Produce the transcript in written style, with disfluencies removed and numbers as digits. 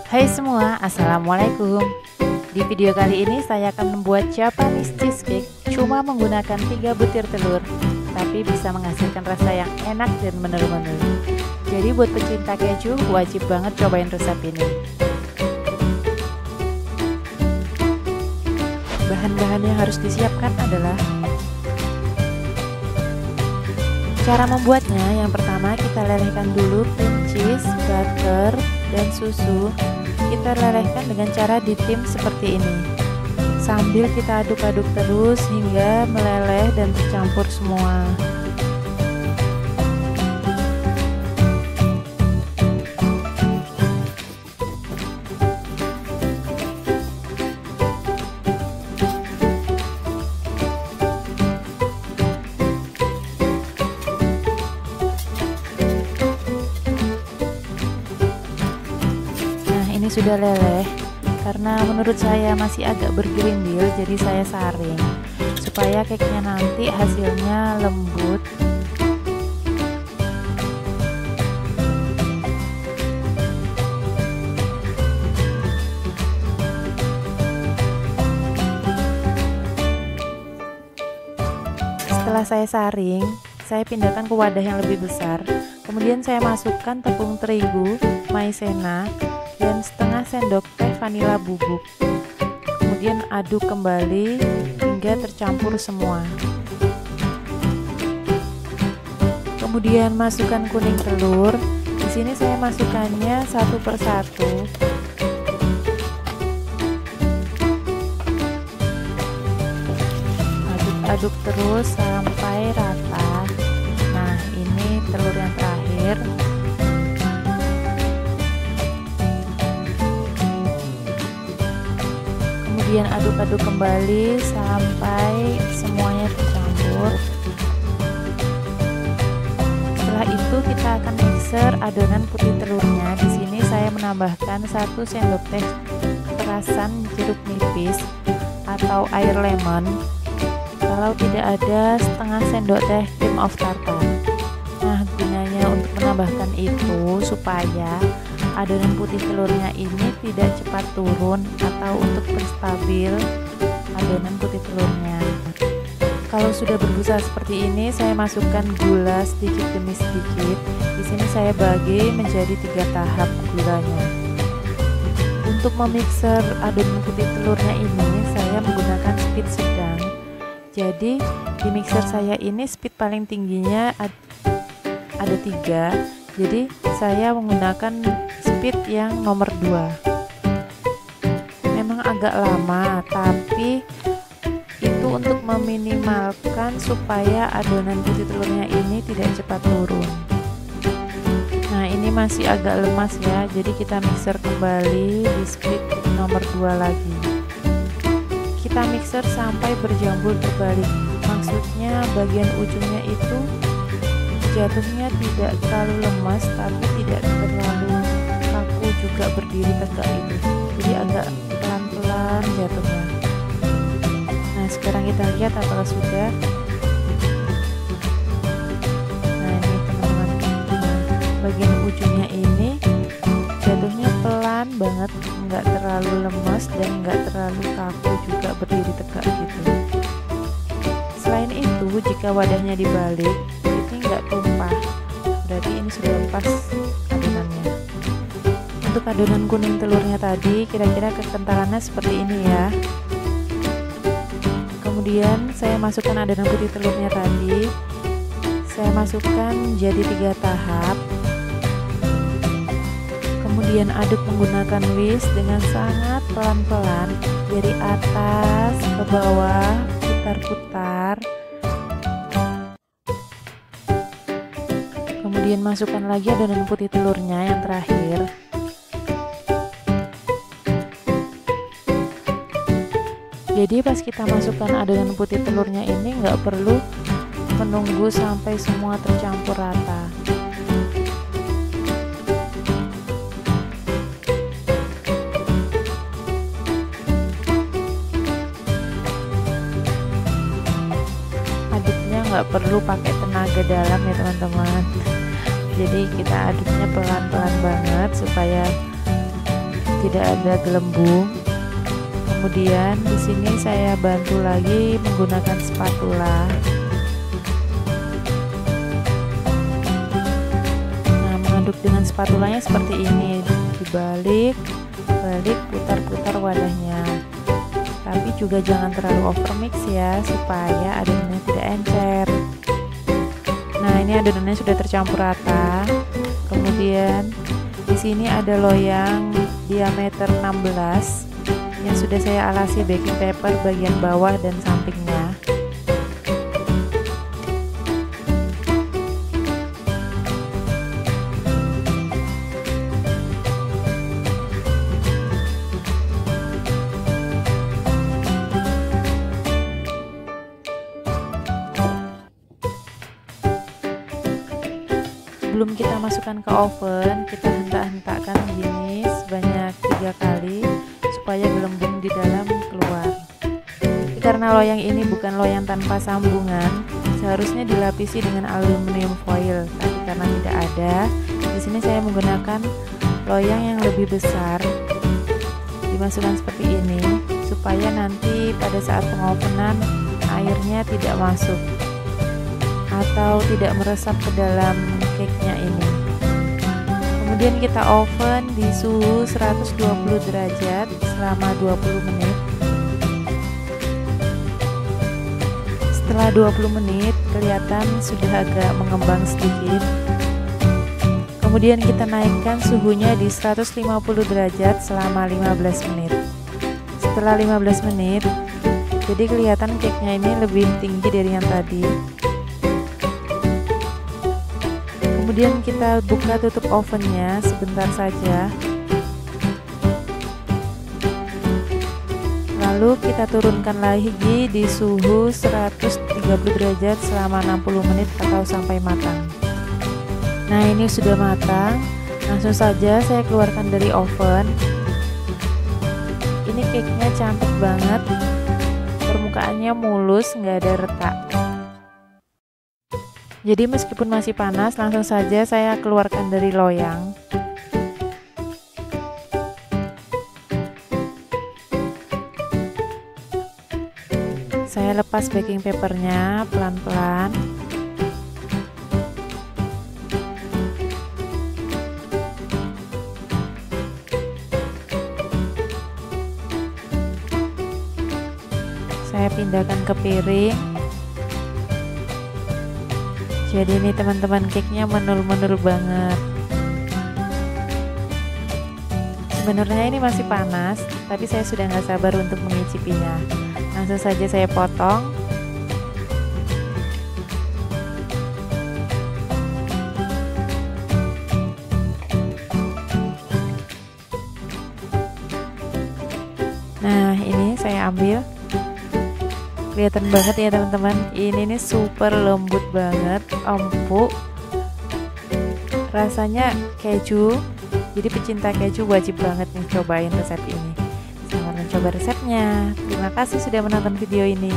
Hai semua, Assalamualaikum. Di video kali ini saya akan membuat Japanese cheesecake cuma menggunakan 3 butir telur, tapi bisa menghasilkan rasa yang enak dan menu-menu. Jadi buat pecinta keju wajib banget cobain resep ini. Bahan-bahan yang harus disiapkan adalah cara membuatnya. Yang pertama kita lelehkan dulu cream cheese, butter, dan susu. Kita lelehkan dengan cara ditim seperti ini, sambil kita aduk-aduk terus hingga meleleh dan tercampur semua. Ini sudah leleh, karena menurut saya masih agak bergerindil, jadi saya saring supaya cake-nya nanti hasilnya lembut. Setelah saya saring, saya pindahkan ke wadah yang lebih besar. Kemudian saya masukkan tepung terigu, maizena, dan setengah sendok teh vanila bubuk. Kemudian aduk kembali hingga tercampur semua. Kemudian masukkan kuning telur. Di sini saya masukkannya satu persatu. Aduk-aduk terus sampai rata. Nah, ini telur yang terakhir. Kemudian aduk-aduk kembali sampai semuanya tercampur. Setelah itu kita akan mixer adonan putih telurnya. Di sini saya menambahkan 1 sendok teh perasan jeruk nipis atau air lemon. Kalau tidak ada, setengah sendok teh cream of tartar. Nah, gunanya untuk menambahkan itu supaya adonan putih telurnya ini tidak cepat turun atau untuk menstabil adonan putih telurnya. Kalau sudah berbusa seperti ini, saya masukkan gula sedikit demi sedikit. Di sini saya bagi menjadi 3 tahap gulanya. Untuk memixer adonan putih telurnya ini, saya menggunakan speed sedang. Jadi di mixer saya ini speed paling tingginya ada 3. Jadi saya menggunakan speed yang nomor 2. Memang agak lama, tapi itu untuk meminimalkan supaya adonan putih telurnya ini tidak cepat turun. Nah, ini masih agak lemas ya, jadi kita mixer kembali di speed nomor 2 lagi. Kita mixer sampai berjambul terbalik. Maksudnya bagian ujungnya itu jatuhnya tidak terlalu lemas tapi tidak terlalu kaku juga berdiri tegak itu. Jadi agak pelan-pelan jatuhnya. Nah, sekarang kita lihat apakah sudah. Nah, ini teman-teman. Nah, bagian ujungnya ini jatuhnya pelan banget, nggak terlalu lemas dan nggak terlalu kaku juga berdiri tegak gitu. Selain itu, jika wadahnya dibalik, nggak tumpah, berarti ini sudah pas adonannya. Untuk adonan kuning telurnya tadi kira-kira kekentalannya seperti ini ya. Kemudian saya masukkan adonan putih telurnya tadi, saya masukkan jadi 3 tahap. Kemudian aduk menggunakan whisk dengan sangat pelan-pelan dari atas ke bawah, putar-putar. Kemudian masukkan lagi adonan putih telurnya yang terakhir. Jadi pas kita masukkan adonan putih telurnya ini nggak perlu menunggu sampai semua tercampur rata. Aduknya nggak perlu pakai tenaga dalam ya teman-teman. Jadi kita aduknya pelan-pelan banget supaya tidak ada gelembung. Kemudian di sini saya bantu lagi menggunakan spatula. Nah, mengaduk dengan spatulanya seperti ini, dibalik, balik, putar-putar wadahnya. Tapi juga jangan terlalu overmix ya, supaya adonannya tidak encer. Nah, ini adonannya sudah tercampur rata. Kemudian di sini ada loyang diameter 16 yang sudah saya alasi baking paper bagian bawah dan sampingnya. Sebelum kita masukkan ke oven, kita hentak-hentakkan gini sebanyak 3 kali supaya gelembung di dalam keluar. Karena loyang ini bukan loyang tanpa sambungan, seharusnya dilapisi dengan aluminium foil. Tapi karena tidak ada, di sini saya menggunakan loyang yang lebih besar. Dimasukkan seperti ini supaya nanti pada saat pengovenan airnya tidak masuk atau tidak meresap ke dalam cake-nya ini. Kemudian kita oven di suhu 120 derajat selama 20 menit. Setelah 20 menit kelihatan sudah agak mengembang sedikit. Kemudian kita naikkan suhunya di 150 derajat selama 15 menit. Setelah 15 menit, jadi kelihatan cake-nya ini lebih tinggi dari yang tadi. Kemudian kita buka tutup ovennya sebentar saja. Lalu kita turunkan lagi di suhu 130 derajat selama 60 menit atau sampai matang. Nah, ini sudah matang. Langsung saja saya keluarkan dari oven. Ini cake-nya cantik banget. Permukaannya mulus, nggak ada retak. Jadi meskipun masih panas, langsung saja saya keluarkan dari loyang. Saya lepas baking papernya pelan-pelan. Saya pindahkan ke piring. Jadi ini teman-teman, cake-nya menul-menul banget. Sebenarnya ini masih panas, tapi saya sudah nggak sabar untuk mengicipinya. Langsung saja saya potong. Nah, ini saya ambil. Kelihatan banget ya teman-teman, ini nih super lembut banget, empuk, rasanya keju. Jadi pecinta keju wajib banget nih cobain resep ini. Selamat mencoba resepnya. Terima kasih sudah menonton video ini.